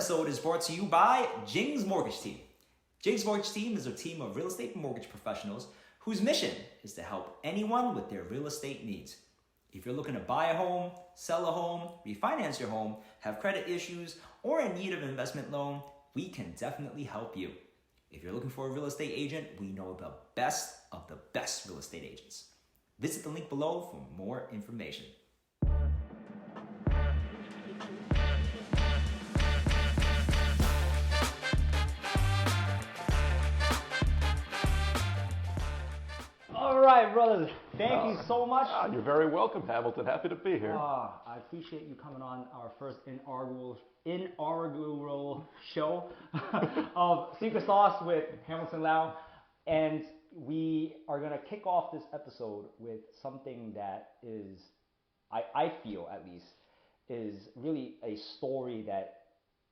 episode is brought to you by Jing's Mortgage Team. Jing's Mortgage Team is a team of real estate mortgage professionals whose mission is to help anyone with their real estate needs. If you're looking to buy a home, sell a home, refinance your home, have credit issues, or in need of an investment loan, we can definitely help you. If you're looking for a real estate agent, we know the best of the best real estate agents. Visit the link below for more information. All right, brothers. Thank you so much. You're very welcome, Hamilton. Happy to be here. I appreciate you coming on our first inaugural show of Secret Sauce with Hamilton Lau. And we are going to kick off this episode with something that is, I feel at least, is really a story that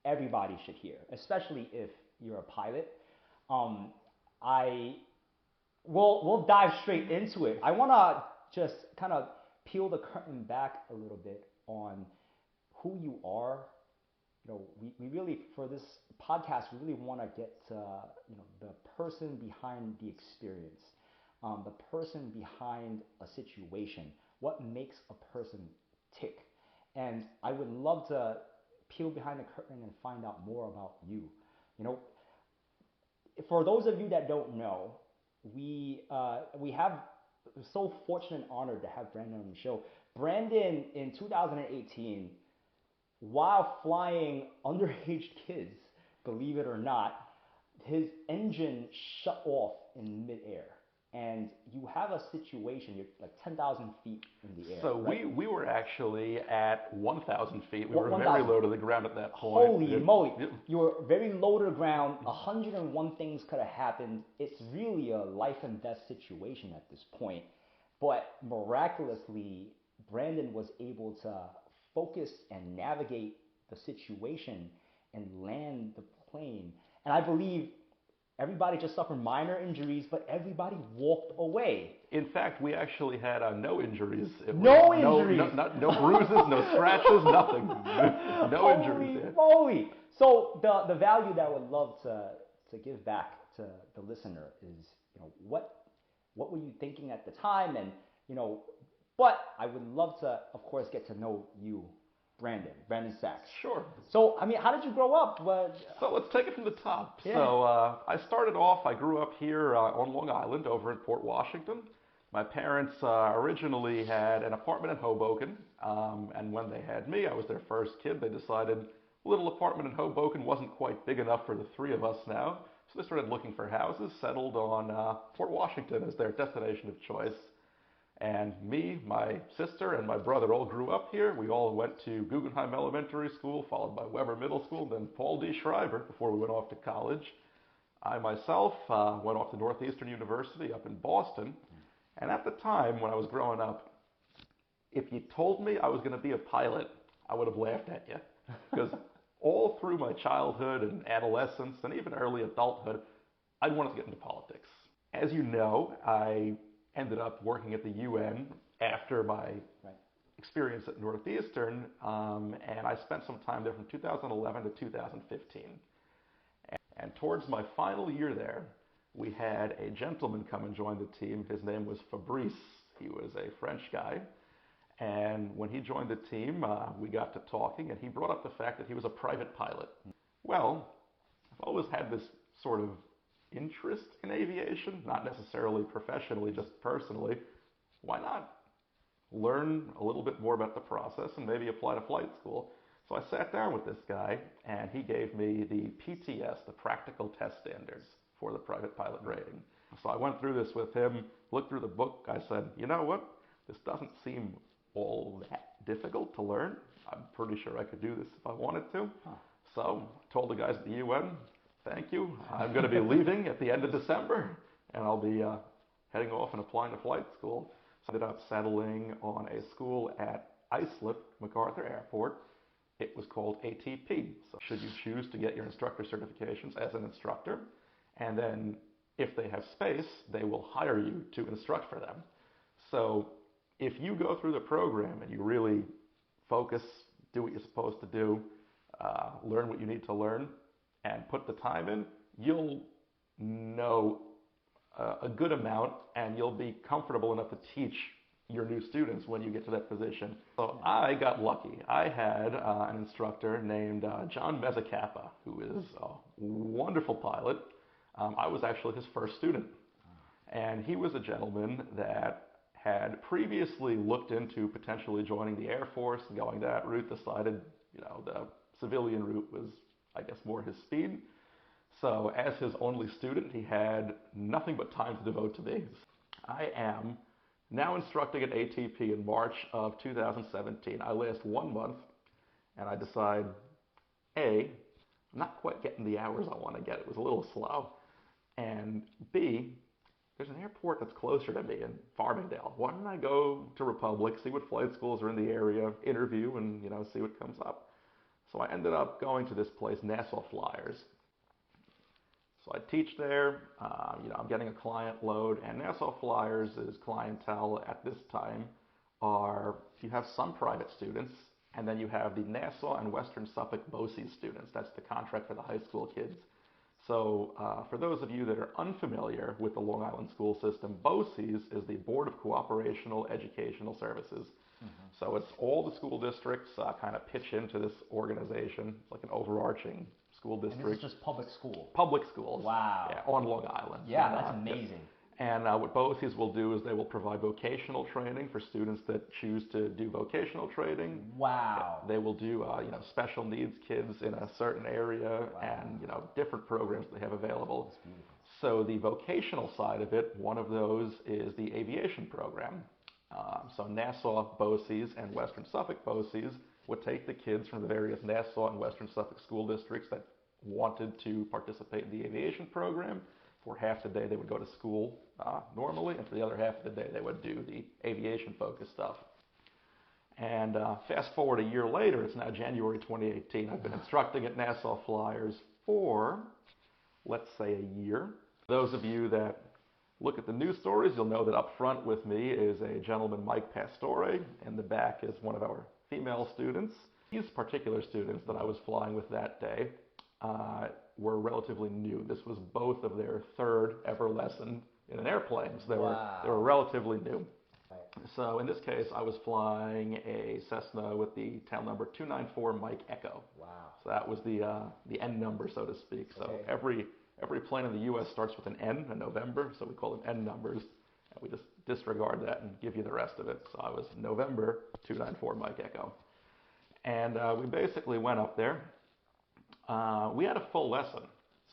everybody should hear, especially if you're a pilot. We'll dive straight into it. I want to just kind of peel the curtain back a little bit on who you are. You know, we really, for this podcast, we really want to get to, the person behind the experience, the person behind a situation, what makes a person tick. And I would love to peel behind the curtain and find out more about you. You know, for those of you that don't know, we have so fortunate and honored to have Brandon on the show. Brandon in 2018, while flying underage kids, believe it or not, his engine shut off in midair. And you have a situation, you're like 10,000 feet in the air. So right? we were actually at 1,000 feet. We were 1,000. very low to the ground at that point. Holy moly. You were very low to the ground. 101 things could have happened. It's really a life and death situation at this point. But miraculously, Brandon was able to focus and navigate the situation and land the plane. And I believe everybody just suffered minor injuries, but everybody walked away. In fact, we actually had no injuries. No injuries? No bruises, no scratches, nothing. No injuries. Holy moly. So the value that I would love to give back to the listener is, what were you thinking at the time? And, but I would love to, of course, get to know you, Brandon Sax. Sure. So, how did you grow up? So let's take it from the top. Yeah. So I started off, I grew up here on Long Island over in Port Washington. My parents originally had an apartment in Hoboken, and when they had me, I was their first kid. They decided a little apartment in Hoboken wasn't quite big enough for the three of us now, so they started looking for houses, settled on Port Washington as their destination of choice. And me, my sister, and my brother all grew up here. We all went to Guggenheim Elementary School, followed by Weber Middle School, then Paul D. Schreiber before we went off to college. I myself went off to Northeastern University up in Boston. And at the time, when I was growing up, if you told me I was going to be a pilot, I would have laughed at you. Because all through my childhood and adolescence, and even early adulthood, I wanted to get into politics. As you know, I ended up working at the UN after my experience at Northeastern, and I spent some time there from 2011 to 2015. And towards my final year there, we had a gentleman come and join the team. His name was Fabrice. He was a French guy. And when he joined the team, we got to talking, and he brought up the fact that he was a private pilot. Well, I've always had this sort of interest in aviation, not necessarily professionally, just personally. Why not learn a little bit more about the process and maybe apply to flight school? So I sat down with this guy, and he gave me the PTS, the Practical Test Standards for the private pilot rating. So I went through this with him, looked through the book. I said, you know what? This doesn't seem all that difficult to learn. I'm pretty sure I could do this if I wanted to. So I told the guys at the UN, thank you. I'm going to be leaving at the end of December, and I'll be heading off and applying to flight school. So I ended up settling on a school at Islip, MacArthur Airport. It was called ATP. So should you choose to get your instructor certifications as an instructor, and then if they have space, they will hire you to instruct for them. So if you go through the program and you really focus, do what you're supposed to do, learn what you need to learn, and put the time in, you'll know a good amount, and you'll be comfortable enough to teach your new students when you get to that position. So I got lucky. I had an instructor named John Mezzacappa, who is a wonderful pilot. I was actually his first student. And he was a gentleman that had previously looked into potentially joining the Air Force and going that route, decided, the civilian route was, I guess, more his speed. So as his only student, he had nothing but time to devote to me. I am now instructing at ATP in March of 2017. I last 1 month, and I decide, A, I'm not quite getting the hours I want to get. It was a little slow. And B, there's an airport that's closer to me in Farmingdale. Why don't I go to Republic, see what flight schools are in the area, interview, and see what comes up. So I ended up going to this place, Nassau Flyers. So I teach there. I'm getting a client load, and Nassau Flyers' clientele at this time you have some private students, and then you have the Nassau and Western Suffolk BOCES students. That's the contract for the high school kids. So for those of you that are unfamiliar with the Long Island school system, BOCES is the Board of Cooperational Educational Services. Mm-hmm. So it's all the school districts kind of pitch into this organization. It's like an overarching school district. And this is just public school? Public schools. Wow. Yeah, on Long Island. Yeah, that's amazing. And what BOCES will do is they will provide vocational training for students that choose to do vocational training. Wow. They will do special needs kids in a certain area. Wow. And different programs they have available. That's beautiful. So the vocational side of it, one of those is the aviation program. So Nassau BOCES and Western Suffolk BOCES would take the kids from the various Nassau and Western Suffolk school districts that wanted to participate in the aviation program. For half the day they would go to school normally, and for the other half of the day they would do the aviation-focused stuff. And fast forward a year later, it's now January 2018. I've been instructing at Nassau Flyers for, let's say, a year. Those of you that look at the news stories, you'll know that up front with me is a gentleman, Mike Pastore. In the back is one of our female students. These particular students that I was flying with that day were relatively new. This was both of their third ever lesson in an airplane. So they were relatively new. Right. So in this case, I was flying a Cessna with the tail number 294 Mike Echo. Wow. So that was the N number, so to speak. So Okay. every plane in the U.S. starts with an N, a November, so we call them N numbers. And we just disregard that and give you the rest of it. So I was November 294 Mike Echo. And we basically went up there. We had a full lesson.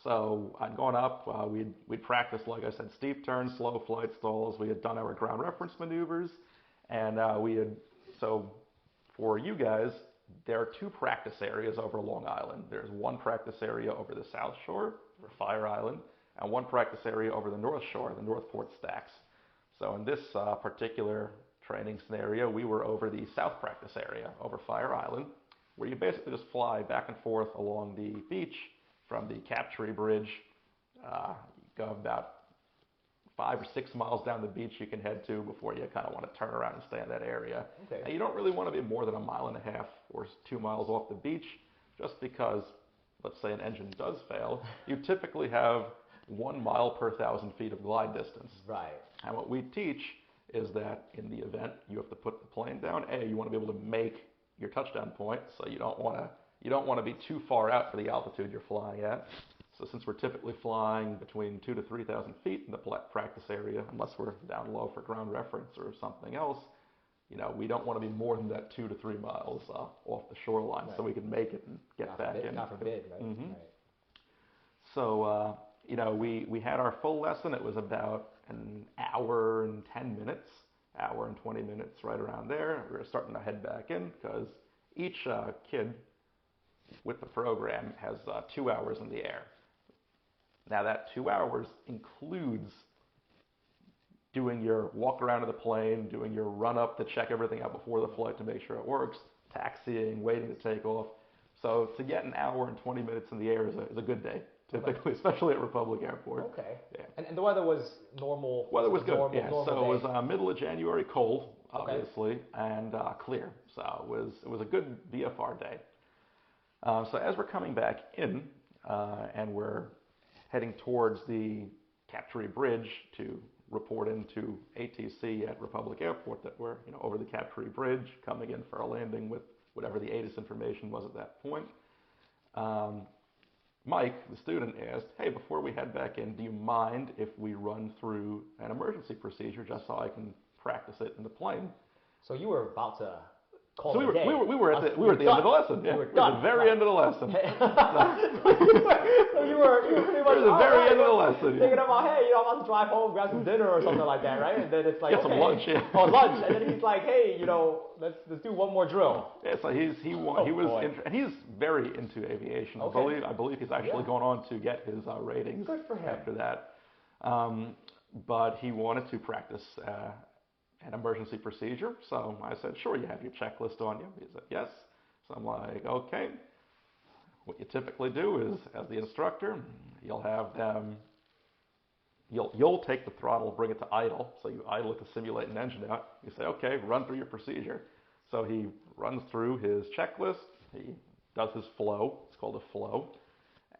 So I'd gone up, we'd practiced, like I said, steep turns, slow flight stalls. We had done our ground reference maneuvers. And so for you guys, there are two practice areas over Long Island. There's one practice area over the South Shore, for Fire Island, and one practice area over the North Shore, the Northport Stacks. So in this particular training scenario, we were over the South practice area, over Fire Island, where you basically just fly back and forth along the beach from the Captree Bridge. You go about 5 or 6 miles down the beach you can head to before you kind of want to turn around and stay in that area. Okay. And you don't really want to be more than 1.5 miles or 2 miles off the beach, just because, let's say an engine does fail, you typically have 1 mile per 1,000 feet of glide distance. Right. And what we teach is that in the event you have to put the plane down, you want to be able to make your touchdown point, so you don't want to be too far out for the altitude you're flying at. So since we're typically flying between 2,000 to 3,000 feet in the practice area, unless we're down low for ground reference or something else, we don't want to be more than that 2 to 3 miles off the shoreline, right, so we can make it and get back in. God forbid, right? Mm-hmm. Right. So we had our full lesson. It was about an hour and 10 minutes. Hour and 20 minutes, right around there. We were starting to head back in because each kid with the program has 2 hours in the air. Now that 2 hours includes doing your walk around of the plane, doing your run up to check everything out before the flight to make sure it works, taxiing, waiting to take off. So to get an hour and 20 minutes in the air is a good day, typically, especially at Republic Airport. Okay. Yeah. And the weather was normal? Weather was good, normal, yeah. Normal so day. it was middle of January, cold, Okay. obviously, and clear. So it was a good VFR day. So as we're coming back in and we're heading towards the Captree Bridge to report into ATC at Republic Airport that we're over the Captree Bridge, coming in for a landing with whatever the ATIS information was at that point. Mike, the student, asked, hey, before we head back in, do you mind if we run through an emergency procedure just so I can practice it in the plane? So you were about to call So it a day. we were at the end of the lesson. Yeah, we were at the very end of the lesson. So you were pretty much at the very end of the lesson. Thinking about, hey, I'm about to drive home, grab some dinner or something like that, right? And then it's like, Get some lunch, yeah. Oh, lunch. And then he's like, hey, let's do one more drill. Yeah, so and he's very into aviation. Okay. I believe he's actually gone on to get his ratings Good for him. after that. But he wanted to practice an emergency procedure. So I said, sure, you have your checklist on you. He said, yes. So I'm like, okay. What you typically do is, as the instructor, you'll have them, you'll take the throttle, bring it to idle. So you idle it to simulate an engine out. You say, okay, run through your procedure. So he runs through his checklist. He does his flow. It's called a flow.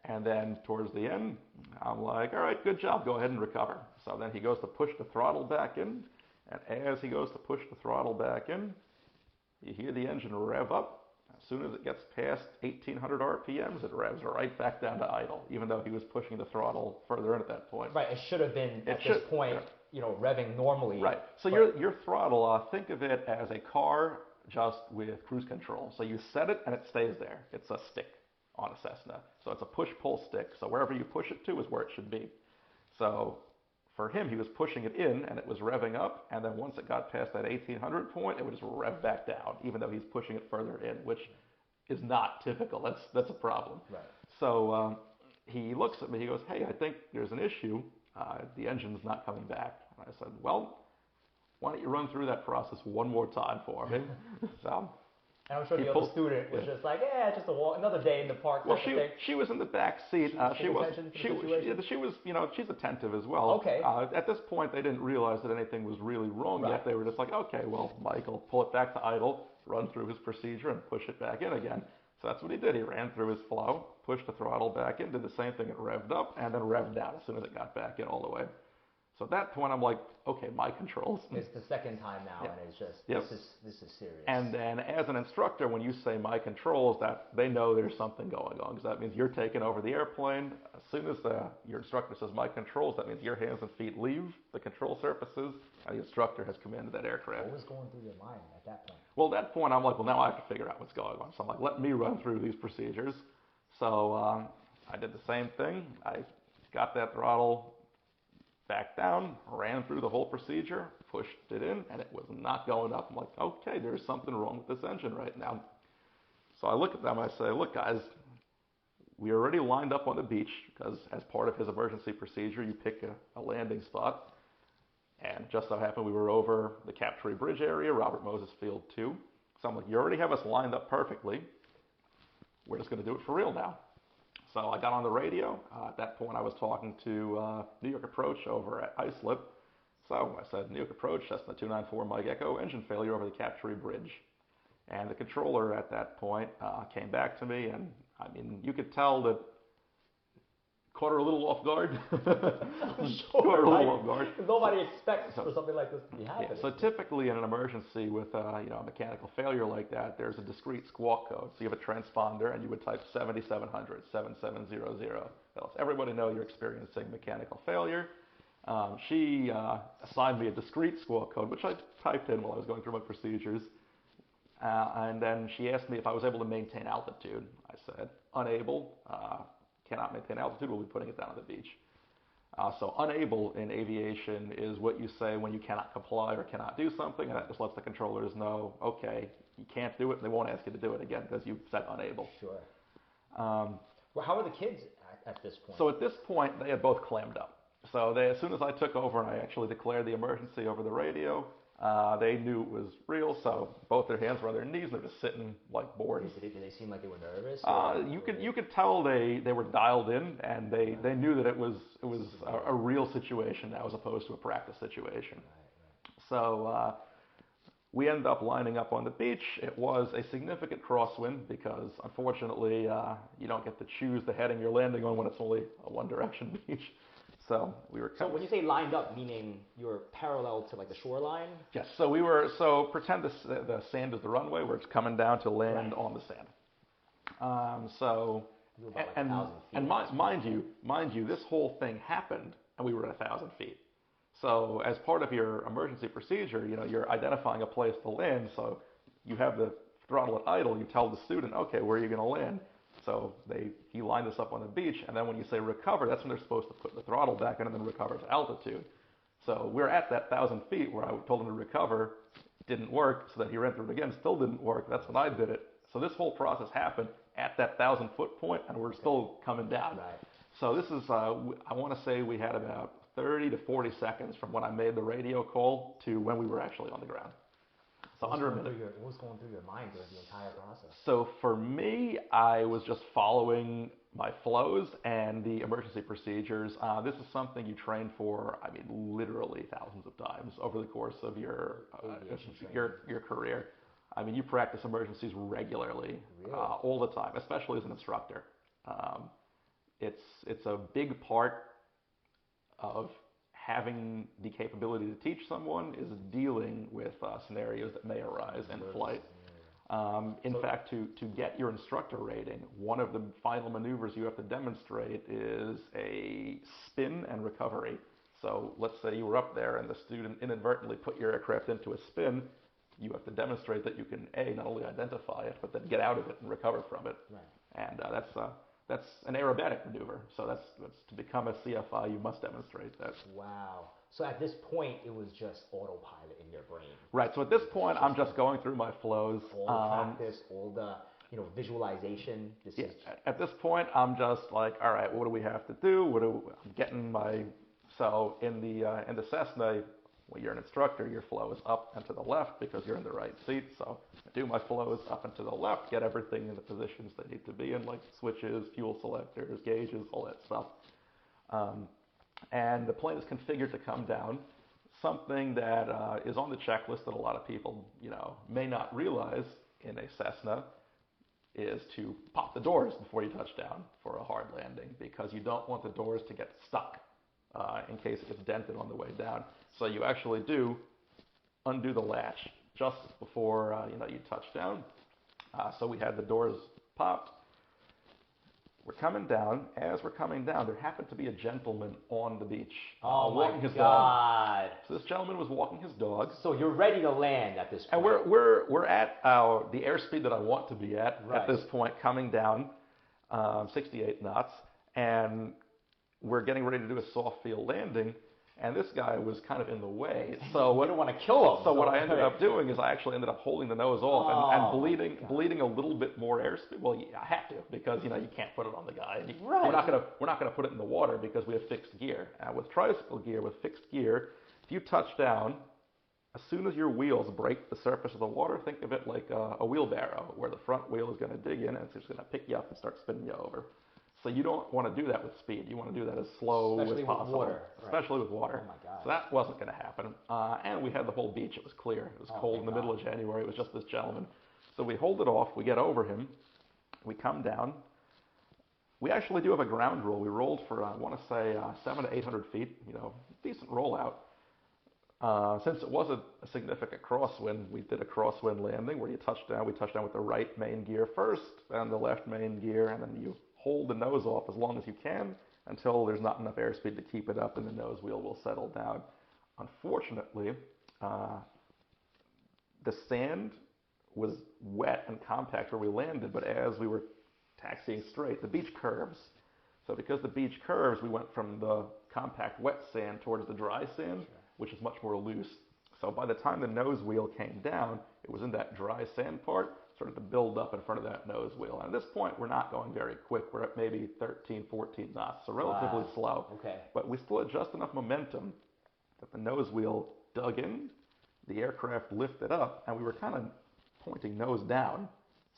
And then towards the end, I'm like, all right, good job. Go ahead and recover. So then he goes to push the throttle back in. And as he goes to push the throttle back in, you hear the engine rev up. As soon as it gets past 1,800 RPMs, it revs right back down to idle, even though he was pushing the throttle further in at that point. Right, it should have been at this point, revving normally. Right. So your throttle, think of it as a car just with cruise control. So you set it and it stays there. It's a stick on a Cessna. So it's a push-pull stick. So wherever you push it to is where it should be. So for him, he was pushing it in and it was revving up. And then once it got past that 1,800 point, it would just rev back down, even though he's pushing it further in, which is not typical. That's a problem. Right. So he looks at me. He goes, hey, I think there's an issue. The engine's not coming back. And I said, well, why don't you run through that process one more time for me? So and I'm sure the other student was just like, just another day in the park. Well, she was in the back seat. She was, she's attentive as well. Okay. At this point, they didn't realize that anything was really wrong yet. They were just like, okay, well, Michael, pull it back to idle, run through his procedure, and push it back in again. So that's what he did. He ran through his flow, pushed the throttle back in, did the same thing. It revved up, and then revved down as soon as it got back in all the way. So at that point, I'm like, okay, my controls. It's the second time now, and it's just, this is serious. And then as an instructor, when you say my controls, that they know there's something going on, because that means you're taking over the airplane. As soon as your instructor says my controls, that means your hands and feet leave the control surfaces, and the instructor has commanded that aircraft. What was going through your mind at that point? Well, at that point, I'm like, well, now I have to figure out what's going on. So I'm like, let me run through these procedures. So I did the same thing. I got that throttle back down, ran through the whole procedure, pushed it in, and it was not going up. I'm like, okay, there's something wrong with this engine right now. So I look at them, I say, look, guys, we already lined up on the beach, because as part of his emergency procedure, you pick a landing spot. And just so happened we were over the Captree Bridge area, Robert Moses Field 2. So I'm like, you already have us lined up perfectly. We're just going to do it for real now. So I got on the radio. At that point, I was talking to New York Approach over at Islip. So I said, New York Approach, Cessna 294 Mike Echo, engine failure over the Captree Bridge. And the controller at that point came back to me, and I mean, you could tell that caught her a little off guard. Caught her a little off guard. Nobody expects for something like this to be happening. Yeah, so typically in an emergency with a mechanical failure like that, there's a discrete squawk code. So you have a transponder and you would type 7700, 7700. That lets everybody know you're experiencing mechanical failure. She assigned me a discrete squawk code, which I typed in while I was going through my procedures. And then she asked me if I was able to maintain altitude. I said, unable. Cannot maintain altitude, we'll be putting it down on the beach. So unable in aviation is what you say when you cannot comply or cannot do something, and that just lets the controllers know, okay, you can't do it, and they won't ask you to do it again because you've said unable. Sure. Well, how were the kids at this point? So at this point, they had both clammed up. So as soon as I took over and I actually declared the emergency over the radio, they knew it was real, so both their hands were on their knees, and they're just sitting like bored. Did they seem like they were nervous? You could tell they were dialed in, and they knew that it was a real situation now as opposed to a practice situation. Right. So we ended up lining up on the beach. It was a significant crosswind because, unfortunately, you don't get to choose the heading you're landing on when it's only a one-direction beach. So we were. So when you say lined up, meaning you're parallel to like the shoreline? Yes. So we were. So pretend the sand is the runway where it's coming down to land on the sand. Mind you, this whole thing happened, and we were at 1,000 feet. So as part of your emergency procedure, you're identifying a place to land. So you have the throttle at idle. You tell the student, okay, where are you going to land? So he lined us up on the beach, and then when you say recover, that's when they're supposed to put the throttle back in and then recover to altitude. So we're at that 1,000 feet where I told him to recover, didn't work, so that he ran through it again, still didn't work. That's when I did it. So this whole process happened at that 1,000-foot point, and we're still coming down. Right. So this is, I want to say we had about 30 to 40 seconds from when I made the radio call to when we were actually on the ground. So under a minute. What was going through your mind during the entire process? So for me, I was just following my flows and the emergency procedures. This is something you train for, literally thousands of times over the course of your career. You practice emergencies regularly, really? all the time, especially as an instructor. It's a big part of having the capability to teach someone is dealing with scenarios that may arise in flight. In fact, to get your instructor rating, one of the final maneuvers you have to demonstrate is a spin and recovery. So let's say you were up there and the student inadvertently put your aircraft into a spin. You have to demonstrate that you can, A, not only identify it, but then get out of it and recover from it. Right. And that's an aerobatic maneuver. So that's to become a CFI, you must demonstrate that. Wow. So at this point, it was just autopilot in your brain. Right. So at this point, I'm just going through my flows. All the practice, all the visualization. At this point, I'm just like, all right, what do we have to do? I'm getting my. So in the Cessna, when you're an instructor, your flow is up and to the left because you're in the right seat. So I do my flows up and to the left, get everything in the positions they need to be in, like switches, fuel selectors, gauges, all that stuff. And the plane is configured to come down. Something that is on the checklist that a lot of people, may not realize in a Cessna is to pop the doors before you touch down for a hard landing because you don't want the doors to get stuck in case it gets dented on the way down. So you actually do undo the latch just before you touch down. So we had the doors popped. We're coming down. As we're coming down, there happened to be a gentleman on the beach walking his dog. So this gentleman was walking his dog. So you're ready to land at this point. And we're at the airspeed that I want to be at this point, coming down 68 knots, and we're getting ready to do a soft field landing. And this guy was kind of in the way. So you don't want to kill him. So what I ended up doing is I actually ended up holding the nose off and bleeding a little bit more airspeed. Well, I had to because you can't put it on the guy. Right. We're not gonna put it in the water because we have fixed gear. With tricycle gear, with fixed gear, if you touch down, as soon as your wheels break the surface of the water, think of it like a wheelbarrow, where the front wheel is going to dig in and it's just going to pick you up and start spinning you over. So you don't want to do that with speed. You want to do that as slow as possible. Especially with water. Especially with water. Oh my God. So that wasn't going to happen. And we had the whole beach. It was clear. It was cold in the middle of January. It was just this gentleman. So we hold it off. We get over him. We come down. We actually do have a ground roll. We rolled for, I want to say, 700 to 800 feet. Decent rollout. Since it was a significant crosswind, we did a crosswind landing where you touch down. We touch down with the right main gear first, and the left main gear, and then you hold the nose off as long as you can until there's not enough airspeed to keep it up, and the nose wheel will settle down. Unfortunately, the sand was wet and compact where we landed, but as we were taxiing straight, the beach curves. So because the beach curves, we went from the compact wet sand towards the dry sand, which is much more loose. So by the time the nose wheel came down, it was in that dry sand part, started to build up in front of that nose wheel. And at this point, we're not going very quick. We're at maybe 13, 14 knots, so relatively slow. Okay. But we still had just enough momentum that the nose wheel dug in, the aircraft lifted up, and we were kind of pointing nose down.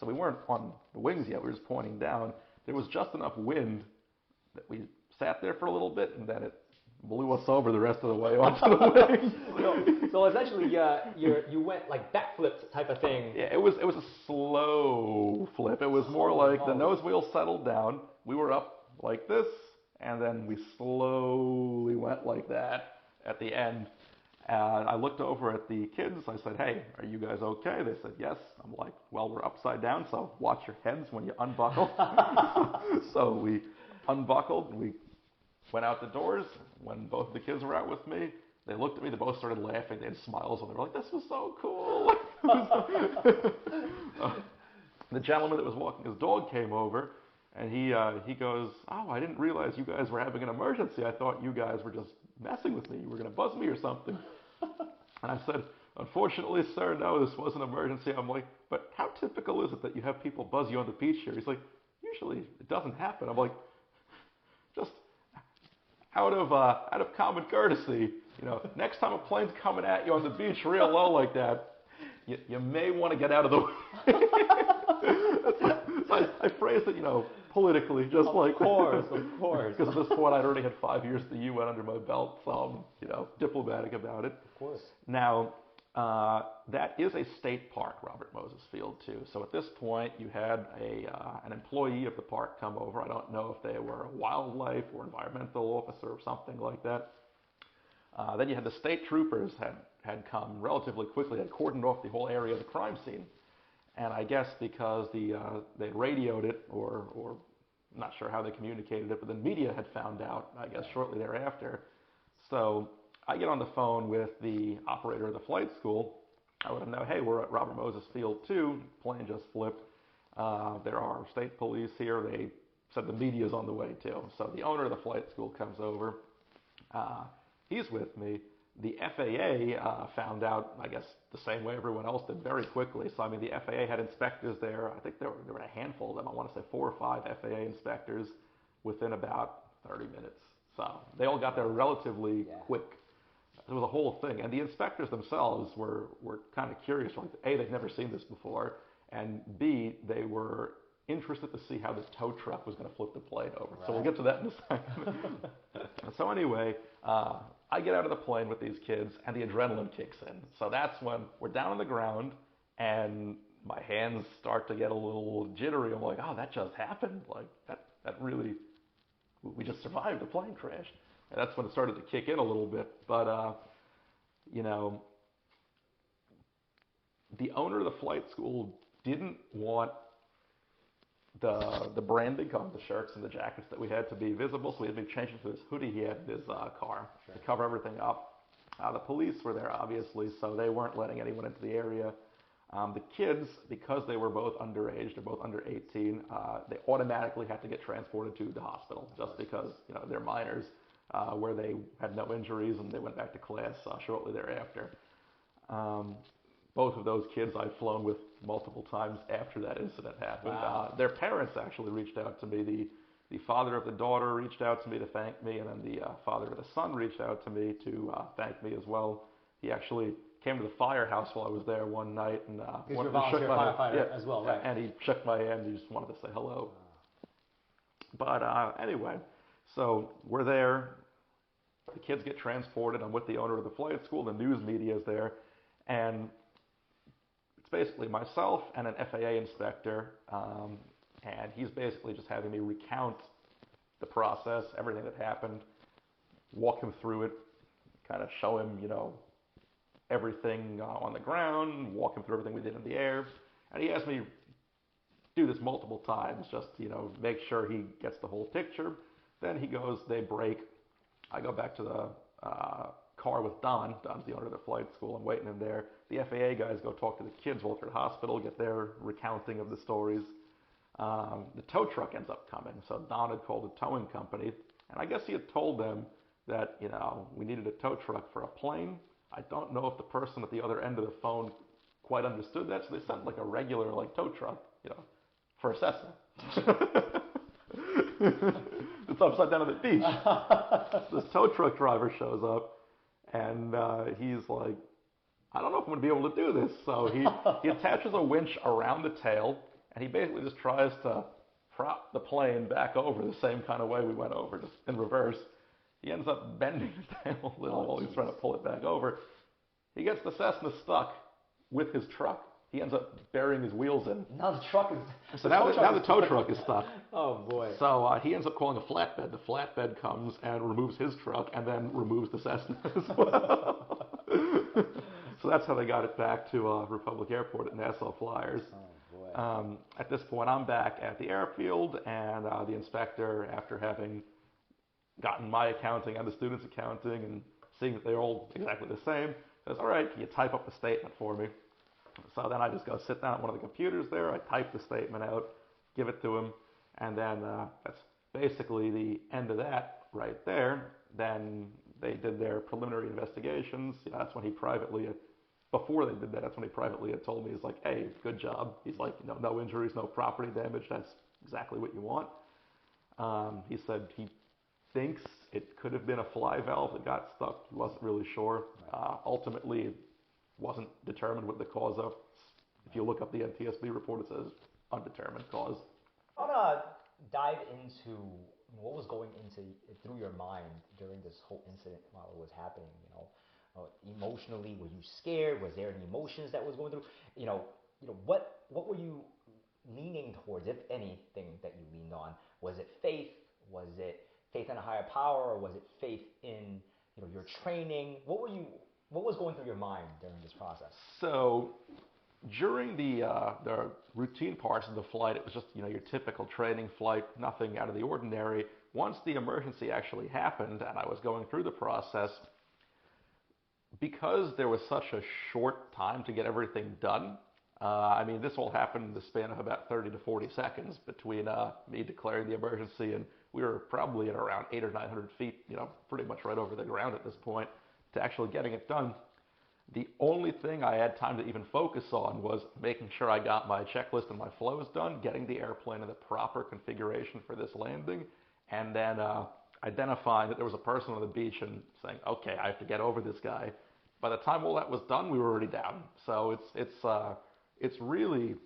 So we weren't on the wings yet, we were just pointing down. There was just enough wind that we sat there for a little bit, and then it blew us over the rest of the way onto the wing. So essentially, you went like backflips type of thing. Yeah, it was a slow flip. It was more like the nose wheel settled down. We were up like this, and then we slowly went like that at the end. And I looked over at the kids. I said, "Hey, are you guys okay?" They said, "Yes." I'm like, "Well, we're upside down, so watch your heads when you unbuckle." So we unbuckled, and we went out the doors. When both the kids were out with me, they looked at me. They both started laughing. They had smiles, and they were like, "This was so cool." The gentleman that was walking his dog came over, and he goes, "Oh, I didn't realize you guys were having an emergency. I thought you guys were just messing with me. You were going to buzz me or something." And I said, "Unfortunately, sir, no, this was an emergency." I'm like, "But how typical is it that you have people buzz you on the beach here?" He's like, "Usually it doesn't happen." I'm like, "Just out of common courtesy, next time a plane's coming at you on the beach real low like that, you may want to get out of the way." So I phrased it, politically, just of like. Of course. Because at this point I'd already had 5 years at the UN under my belt, so I'm, diplomatic about it. Of course. Now, that is a state park, Robert Moses Field, too. So at this point, you had an employee of the park come over. I don't know if they were a wildlife or environmental officer or something like that. Then you had the state troopers had come relatively quickly, had cordoned off the whole area of the crime scene. And I guess because they radioed it, or I'm not sure how they communicated it, but the media had found out, I guess, shortly thereafter. So I get on the phone with the operator of the flight school. I let him know, "Hey, we're at Robert Moses Field 2. Plane just flipped. There are state police here. They said the media's on the way, too." So the owner of the flight school comes over. He's with me. The FAA found out, I guess, the same way everyone else did, very quickly. So, the FAA had inspectors there. I think there were a handful of them. I want to say 4 or 5 FAA inspectors within about 30 minutes. So they all got there relatively quick. It was a whole thing. And the inspectors themselves were kind of curious. A, they'd never seen this before. And B, they were interested to see how the tow truck was going to flip the plane over. Right. So we'll get to that in a second. So anyway, I get out of the plane with these kids, and the adrenaline kicks in. So that's when we're down on the ground, and my hands start to get a little jittery. I'm like, "Oh, that just happened. Like that really, we just survived a plane crash." And that's when it started to kick in a little bit. But the owner of the flight school didn't want the branding on the shirts and the jackets that we had to be visible, so we had to change into this hoodie he had in his car to cover everything up. The police were there, obviously, so they weren't letting anyone into the area. The kids, because they were both underage, they're both under 18, they automatically had to get transported to the hospital just because they're minors, where they had no injuries, and they went back to class shortly thereafter. Both of those kids I've flown with multiple times after that incident happened. Wow. Their parents actually reached out to me. The father of the daughter reached out to me to thank me, and then the father of the son reached out to me to thank me as well. He actually came to the firehouse while I was there one night and wanted to shake my hand. Firefighter as well, right? And he shook my hand. He just wanted to say hello. But anyway, so we're there. The kids get transported. I'm with the owner of the flight school. The news media is there, and it's basically myself and an FAA inspector, and he's basically just having me recount the process, everything that happened, walk him through it, kind of show him, everything on the ground, walk him through everything we did in the air. And he asked me to do this multiple times, just, make sure he gets the whole picture. Then he goes, they break. I go back to the car with Don. Don's the owner of the flight school. I'm waiting in there. The FAA guys go talk to the kids while they're at the hospital, get their recounting of the stories. The tow truck ends up coming. So Don had called a towing company, and I guess he had told them that, we needed a tow truck for a plane. I don't know if the person at the other end of the phone quite understood that, so they sent like a regular tow truck, for a Cessna. It's upside down on the beach. This tow truck driver shows up, and he's like, "I don't know if I'm going to be able to do this." So he attaches a winch around the tail, and he basically just tries to prop the plane back over the same kind of way we went over, just in reverse. He ends up bending the tail a little while he's trying to pull it back over. He gets the Cessna stuck with his truck. He ends up burying his wheels in. Now the truck is... So now the tow truck is stuck. Oh, boy. So he ends up calling a flatbed. The flatbed comes and removes his truck and then removes the Cessna as well. So that's how they got it back to Republic Airport at Nassau Flyers. Oh, boy. At this point, I'm back at the airfield, and the inspector, after having gotten my accounting and the students' accounting and seeing that they're all exactly the same, says, all right, can you type up the statement for me? So then I just go sit down at one of the computers there, I type the statement out, give it to him, and then that's basically the end of that right there. Then they did their preliminary investigations. That's when he privately, before they did that, that's when he privately had told me, he's like, hey, good job. He's like, no injuries, no property damage, that's exactly what you want. He said he thinks it could have been a fly valve that got stuck. He wasn't really sure. Ultimately, it wasn't determined what the cause of. If you look up the NTSB report, it says undetermined cause. I want to dive into what was going through your mind during this whole incident while it was happening. Emotionally, were you scared? Was there any emotions that was going through? What were you leaning towards, if anything, that you leaned on? Was it faith? Was it faith in a higher power, or was it faith in your training? What was going through your mind during this process? So during the routine parts of the flight, it was just your typical training flight, nothing out of the ordinary. Once the emergency actually happened and I was going through the process, because there was such a short time to get everything done, this all happened in the span of about 30 to 40 seconds between me declaring the emergency, and we were probably at around 800 or 900 feet, pretty much right over the ground at this point, to actually getting it done. The only thing I had time to even focus on was making sure I got my checklist and my flows done, getting the airplane in the proper configuration for this landing, and then identifying that there was a person on the beach and saying, okay, I have to get over this guy. By the time all that was done, we were already down. So it's really,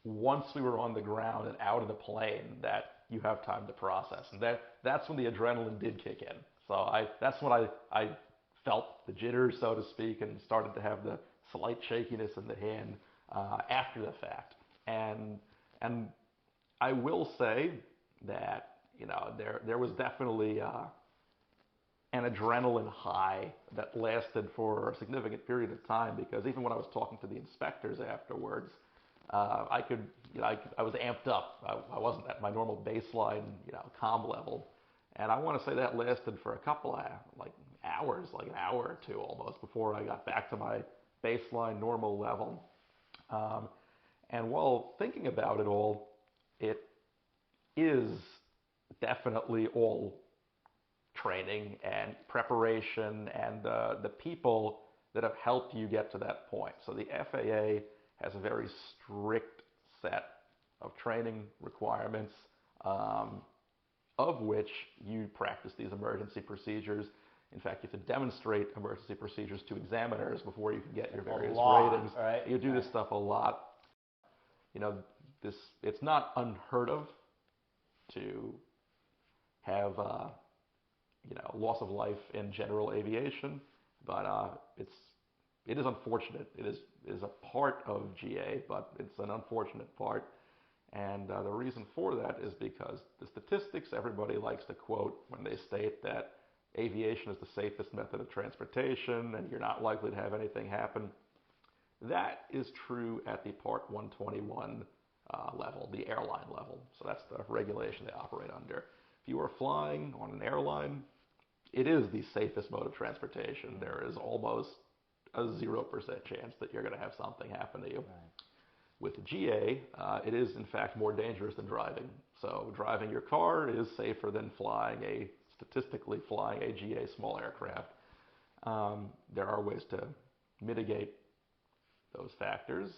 once we were on the ground and out of the plane, that you have time to process. And that's when the adrenaline did kick in. So that's when I felt the jitters, so to speak, and started to have the slight shakiness in the hand after the fact. And I will say that there was definitely an adrenaline high that lasted for a significant period of time, because even when I was talking to the inspectors afterwards, I was amped up. I wasn't at my normal baseline, calm level. And I want to say that lasted for a couple of hours, like an hour or two almost, before I got back to my baseline normal level. And while thinking about it all, it is definitely all training and preparation and the people that have helped you get to that point. So the FAA has a very strict set of training requirements, of which you practice these emergency procedures. In fact, you have to demonstrate emergency procedures to examiners before you can get your various ratings. Right? You do this stuff a lot. It's not unheard of to have loss of life in general aviation, but it is unfortunate. It is a part of GA, but it's an unfortunate part. And the reason for that is because the statistics everybody likes to quote when they state that aviation is the safest method of transportation and you're not likely to have anything happen. That is true at the Part 121 level, the airline level. So that's the regulation they operate under. If you are flying on an airline, it is the safest mode of transportation. There is almost a 0% chance that you're going to have something happen to you. Right. With GA, it is in fact more dangerous than driving. So driving your car is safer than statistically flying a GA small aircraft. There are ways to mitigate those factors.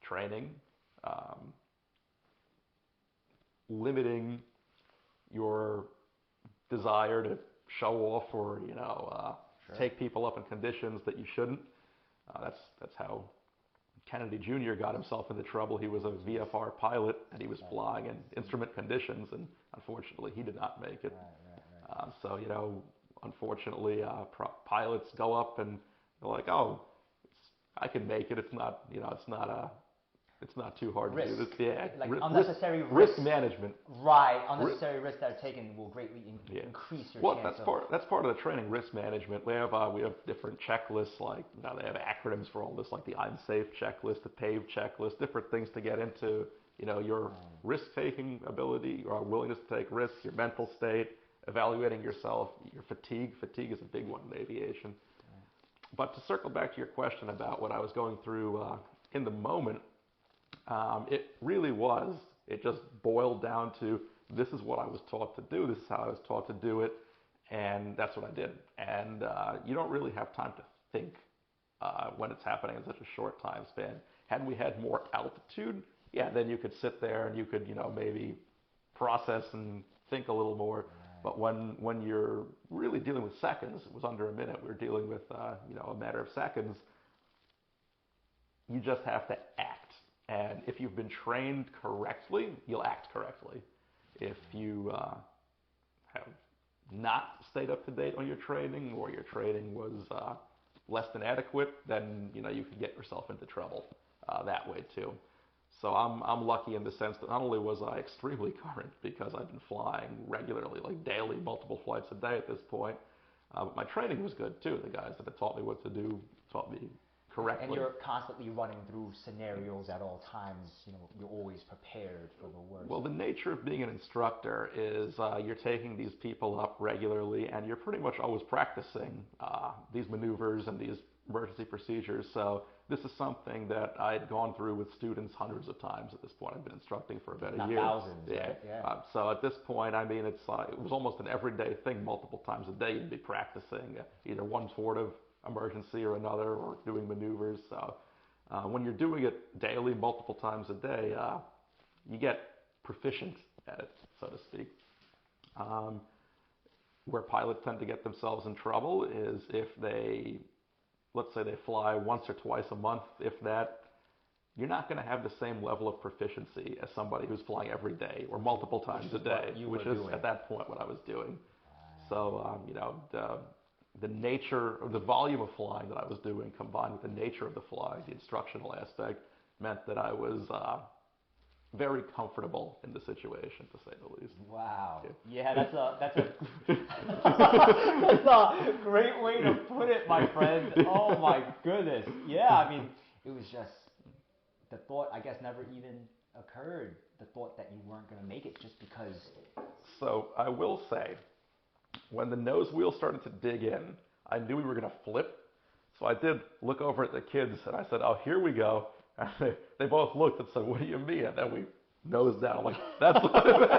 Training, limiting your desire to show off or take people up in conditions that you shouldn't. That's how Kennedy Jr. got himself into trouble. He was a VFR pilot and he was flying in instrument conditions, and unfortunately he did not make it. Right. So, unfortunately, pilots go up and they're like, oh, I can make it. It's not, it's not too hard to do this. Yeah, like unnecessary risk management. Right, unnecessary risks that are taken will greatly increase your chance that's part of the training, risk management. We have different checklists, like they have acronyms for all this, like the I'm safe checklist, the PAVE checklist, different things to get into, your risk-taking ability, or willingness to take risks, your mental state, evaluating yourself, your fatigue. Fatigue is a big one in aviation. But to circle back to your question about what I was going through in the moment, it really was. It just boiled down to, this is what I was taught to do. This is how I was taught to do it, and that's what I did. And you don't really have time to think when it's happening in such a short time span. Had we had more altitude, then you could sit there and you could, maybe process and think a little more. But when you're really dealing with seconds, it was under a minute. We were dealing with, a matter of seconds. You just have to act. And if you've been trained correctly, you'll act correctly. If you have not stayed up to date on your training, or your training was less than adequate, then you can get yourself into trouble that way too. So I'm lucky in the sense that not only was I extremely current because I've been flying regularly, like daily, multiple flights a day at this point, but my training was good too. The guys that had taught me what to do taught me correctly. And you're constantly running through scenarios at all times. You're always prepared for the worst. Well, the nature of being an instructor is you're taking these people up regularly, and you're pretty much always practicing these maneuvers and these emergency procedures. So this is something that I had gone through with students hundreds of times at this point. I've been instructing for about a year. Thousands, right? Yeah. So at this point, I mean, it was almost an everyday thing. Multiple times a day, you'd be practicing either one sort of emergency or another, or doing maneuvers. So when you're doing it daily, multiple times a day, you get proficient at it, so to speak. Where pilots tend to get themselves in trouble is if they, let's say they fly once or twice a month, if that, you're not going to have the same level of proficiency as somebody who's flying every day or multiple times a day, which is at that point what I was doing. So, the nature of the volume of flying that I was doing, combined with the nature of the flying, the instructional aspect, meant that I was very comfortable in the situation, to say the least. Wow. Yeah, that's a that's a great way to put it, my friend. Oh my goodness. Yeah, I mean, it was just the thought, I guess, never even occurred. The thought that you weren't going to make it just because. So I will say, when the nose wheel started to dig in, I knew we were going to flip. So I did look over at the kids and I said, oh, here we go. And they both looked and said, what do you mean? And then we nose down. I'm like, that's what it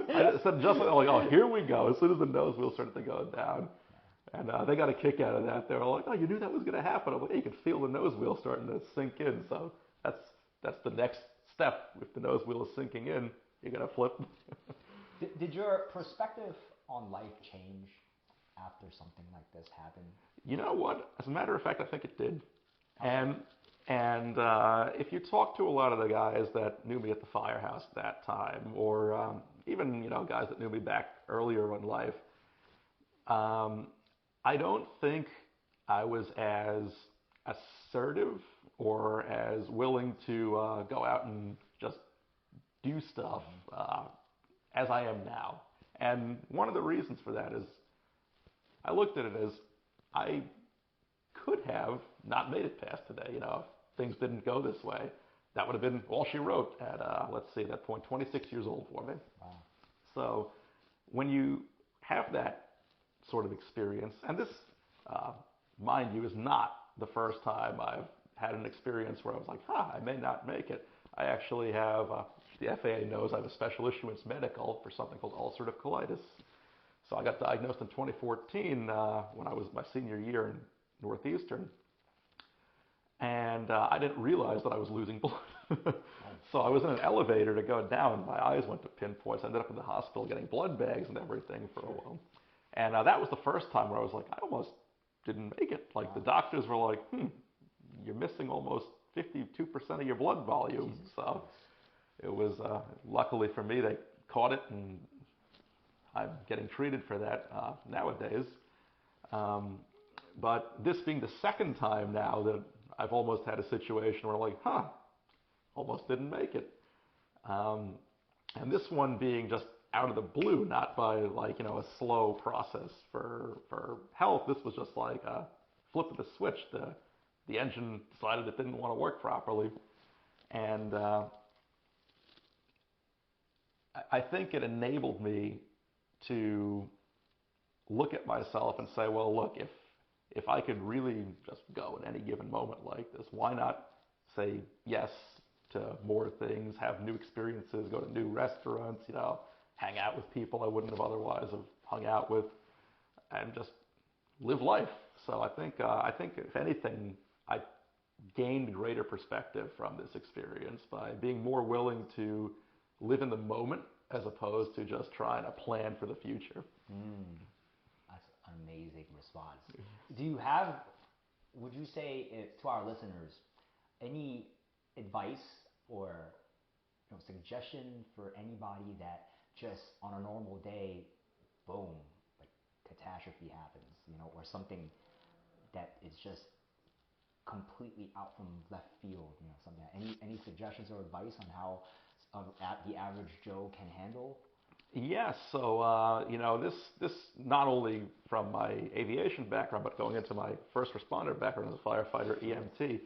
I said just like, oh, here we go. As soon as the nose wheel started to go down. And they got a kick out of that. They were like, oh, you knew that was going to happen. I'm like, hey, you can feel the nose wheel starting to sink in. So that's the next step. If the nose wheel is sinking in, you're going to flip. Did your perspective on life change after something like this happened? You know what? As a matter of fact, I think it did. And if you talk to a lot of the guys that knew me at the firehouse at that time, or even guys that knew me back earlier in life, I don't think I was as assertive or as willing to go out and just do stuff as I am now. And one of the reasons for that is I looked at it as I could have not made it past today. If things didn't go this way, that would have been all she wrote at, let's see, at that point, 26 years old for me. Wow. So when you have that sort of experience, and this, mind you, is not the first time I've had an experience where I was like, I may not make it. I actually have, the FAA knows I have a special issuance medical for something called ulcerative colitis. So I got diagnosed in 2014 when I was my senior year in Northeastern. And I didn't realize that I was losing blood. So I was in an elevator to go down. My eyes went to pinpoints. I ended up in the hospital getting blood bags and everything for a while. And that was the first time where I was like, I almost didn't make it. Like the doctors were like, you're missing almost 52% of your blood volume. So it was, luckily for me, they caught it and I'm getting treated for that nowadays. But this being the second time now that I've almost had a situation where I'm like, almost didn't make it. And this one being just out of the blue, not by like, a slow process for health. This was just like a flip of the switch. The engine decided it didn't want to work properly. And I think it enabled me to look at myself and say, well, look, if I could really just go at any given moment like this, why not say yes to more things, have new experiences, go to new restaurants, hang out with people I wouldn't have otherwise have hung out with, and just live life. So I think if anything, I gained greater perspective from this experience by being more willing to live in the moment as opposed to just trying to plan for the future. That's an amazing response. Do you have, would you say to our listeners, any advice or suggestion for anybody that just on a normal day, boom, like catastrophe happens, or something that is just completely out from left field, something? Any suggestions or advice on how the average Joe can handle? Yes, so this not only from my aviation background, but going into my first responder background as a firefighter, EMT,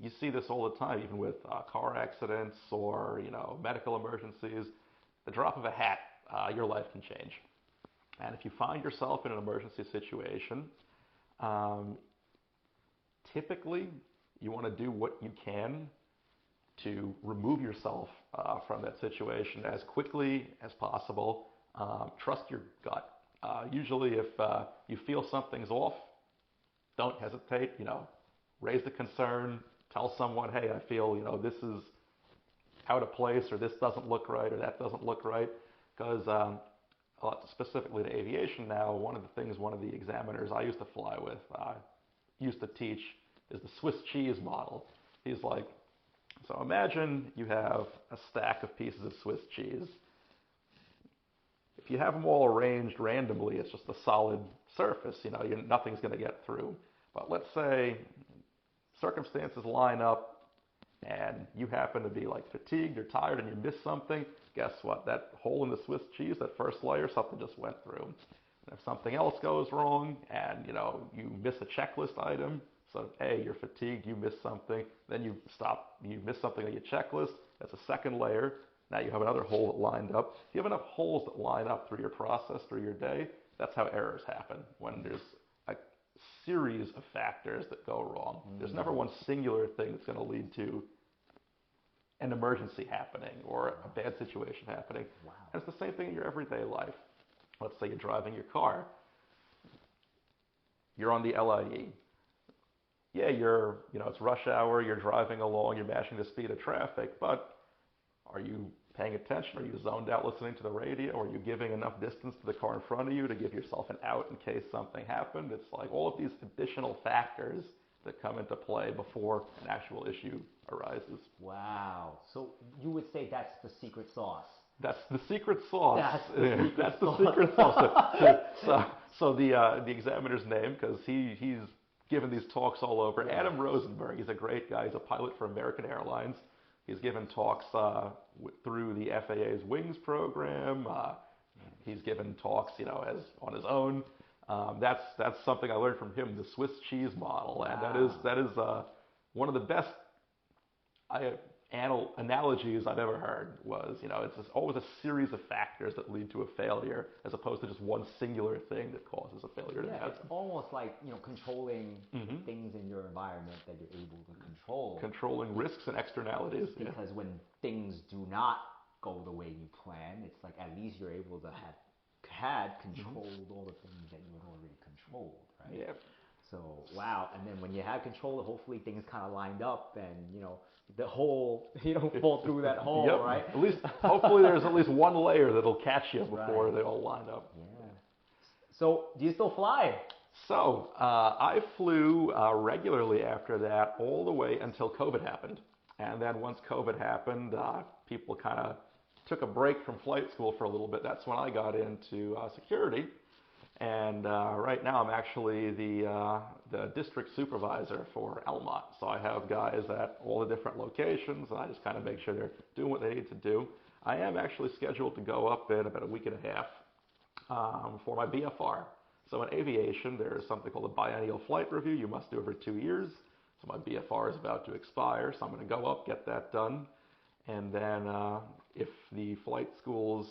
you see this all the time, even with car accidents or medical emergencies. The drop of a hat, your life can change. And if you find yourself in an emergency situation, typically you want to do what you can to remove yourself from that situation as quickly as possible. Trust your gut. Usually if you feel something's off, don't hesitate, raise the concern, tell someone, hey, I feel, this is out of place, or this doesn't look right, or that doesn't look right. Because specifically to aviation now, one of the examiners I used to fly with, used to teach, is the Swiss cheese model. He's like, so imagine you have a stack of pieces of Swiss cheese. If you have them all arranged randomly, it's just a solid surface, nothing's going to get through. But let's say circumstances line up and you happen to be like fatigued or tired and you miss something. Guess what? That hole in the Swiss cheese, that first layer, something just went through. And if something else goes wrong and you miss a checklist item, so A, you're fatigued, you miss something, then you miss something on your checklist, that's a second layer. Now you have another hole that lined up. If you have enough holes that line up through your process, through your day, that's how errors happen, when there's a series of factors that go wrong. There's never one singular thing that's going to lead to an emergency happening or a bad situation happening. Wow. And it's the same thing in your everyday life. Let's say you're driving your car. You're on the LIE. Yeah, it's rush hour, you're driving along, you're matching the speed of traffic, but are you paying attention? Are you zoned out listening to the radio? Are you giving enough distance to the car in front of you to give yourself an out in case something happened? It's like all of these additional factors that come into play before an actual issue arises. Wow. So you would say that's the secret sauce. That's the secret sauce. That's the secret sauce. So the examiner's name, because he's given these talks all over. Yeah. Adam Rosenberg, he's a great guy. He's a pilot for American Airlines. He's given talks through the FAA's Wings program. He's given talks, as on his own. That's something I learned from him, the Swiss cheese model, and that is one of the best analogies I've ever heard. Was it's always a series of factors that lead to a failure, as opposed to just one singular thing that causes a failure to happen. It's almost like controlling things in your environment that you're able to control. Controlling risks and externalities. Because when things do not go the way you plan, it's like at least you're able to have controlled all the things that you had already controlled, right? Yeah. So wow, and then when you have control, hopefully things kind of lined up, and the hole, you don't fall through that hole, Yep. right? At least, hopefully, there's at least one layer that'll catch you before they all line up. Yeah. So do you still fly? So I flew regularly after that, all the way until COVID happened, and then once COVID happened, people kind of took a break from flight school for a little bit, that's when I got into security. And right now I'm actually the district supervisor for Elmont. So I have guys at all the different locations, and I just kind of make sure they're doing what they need to do. I am actually scheduled to go up in about a week and a half for my BFR. So in aviation, there's something called a biennial flight review you must do every 2 years. So my BFR is about to expire, so I'm going to go up, get that done. And then if the flight schools,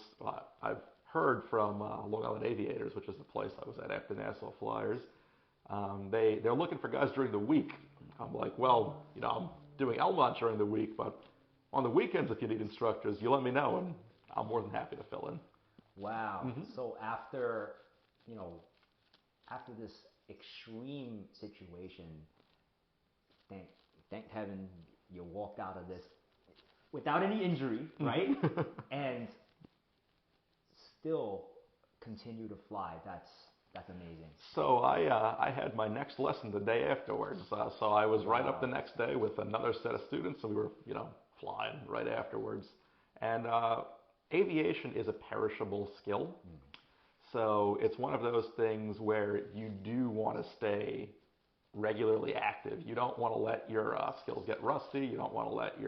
I've heard from Long Island Aviators, which is the place I was at after Nassau Flyers, they're looking for guys during the week. I'm like, well, I'm doing Elmont during the week, but on the weekends, if you need instructors, you let me know, and I'm more than happy to fill in. Wow. So after this extreme situation, thank heaven you walked out of this without any injury, right? And still continue to fly. That's amazing. So I had my next lesson the day afterwards. So I was right up the next day with another set of students, and we were, flying right afterwards. And aviation is a perishable skill. So it's one of those things where you do want to stay regularly active. You don't want to let your skills get rusty. You don't want to let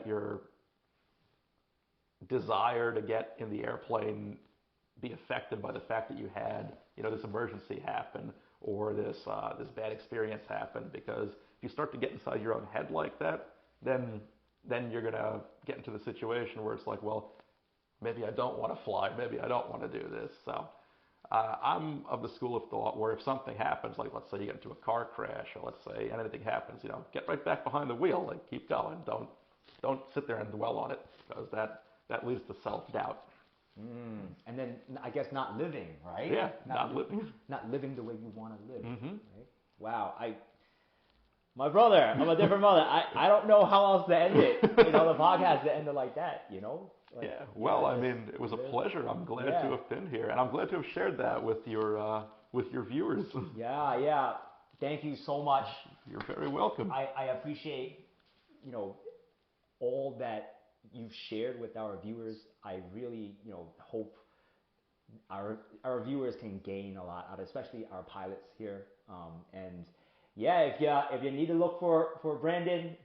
your desire to get in the airplane be affected by the fact that you had this emergency happen or this bad experience happen. Because if you start to get inside your own head like that, then you're gonna get into the situation where it's like, well, maybe I don't want to fly, maybe I don't want to do this. So I'm of the school of thought where if something happens, like let's say you get into a car crash, or let's say anything happens, get right back behind the wheel and keep going. Don't sit there and dwell on it, because that leads to self-doubt. And then I guess not living, right? Yeah, not living. Not living the way you want to live. Right? Wow. My brother, I'm a different mother. I don't know how else to end it. The podcast to end it like that, Like, yeah. Well, I mean, it was a pleasure. I'm glad to have been here, and I'm glad to have shared that with your viewers. Yeah. Thank you so much. You're very welcome. I appreciate, all that you've shared with our viewers. I really, hope our viewers can gain a lot out of, especially our pilots here. And yeah, if you need to look for Brandon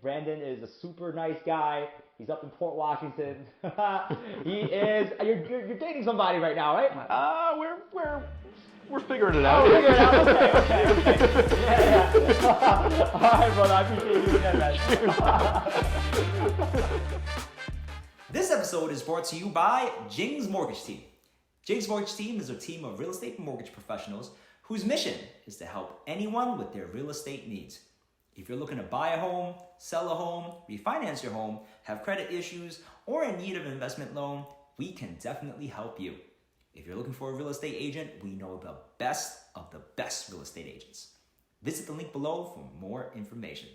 is a super nice guy. He's up in Port Washington. He is. You're dating somebody right now, right? We're figuring it out. Oh, figure it out. Okay. Yeah. All right, brother. I appreciate you again, man. This episode is brought to you by Jing's Mortgage Team. Jing's Mortgage Team is a team of real estate and mortgage professionals whose mission is to help anyone with their real estate needs. If you're looking to buy a home, sell a home, refinance your home, have credit issues, or in need of an investment loan, we can definitely help you. If you're looking for a real estate agent, we know the best of the best real estate agents. Visit the link below for more information.